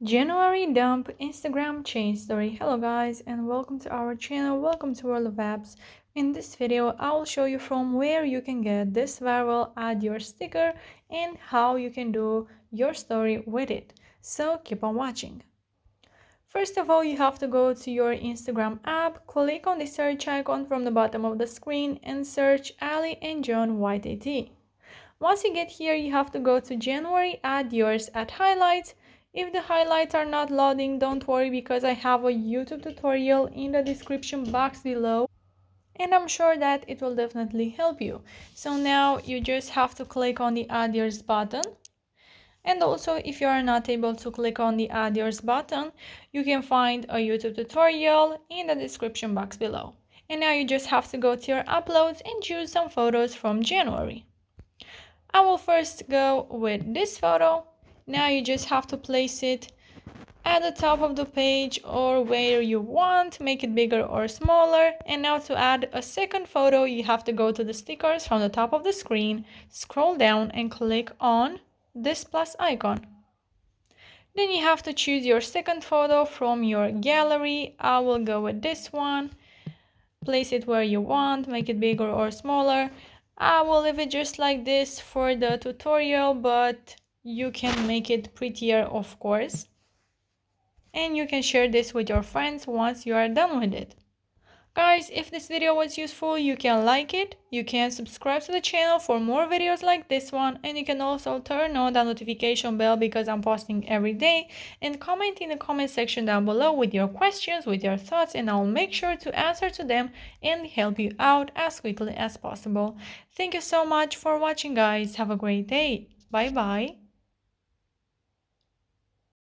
January dump Instagram change story. Hello guys and welcome to our channel. Welcome to World of Apps. In this video I will show you from where you can get this viral add your sticker and how you can do your story with it. So keep on watching. First of all, you have to go to your Instagram app, click on the search icon from the bottom of the screen and search Ali and John YTT. Once you get here, you have to go to January, add yours at highlights. If the highlights are not loading, don't worry because I have a YouTube tutorial in the description box below and I'm sure that it will definitely help you. So now you just have to click on the add yours button. And also, if you are not able to click on the add yours button, you can find a YouTube tutorial in the description box below. And now you just have to go to your uploads and choose some photos from January. I will first go with this photo. Now you just have to place it at the top of the page or where you want, make it bigger or smaller. And now to add a second photo, you have to go to the stickers from the top of the screen, scroll down and click on this plus icon. Then you have to choose your second photo from your gallery. I will go with this one. Place it where you want, make it bigger or smaller. I will leave it just like this for the tutorial, but you can make it prettier, of course. And you can share this with your friends once you are done with it. Guys, if this video was useful, you can like it, you can subscribe to the channel for more videos like this one, and you can also turn on the notification bell because I'm posting every day, and comment in the comment section down below with your questions, with your thoughts, and I'll make sure to answer to them and help you out as quickly as possible. Thank you so much for watching guys, have a great day, bye bye.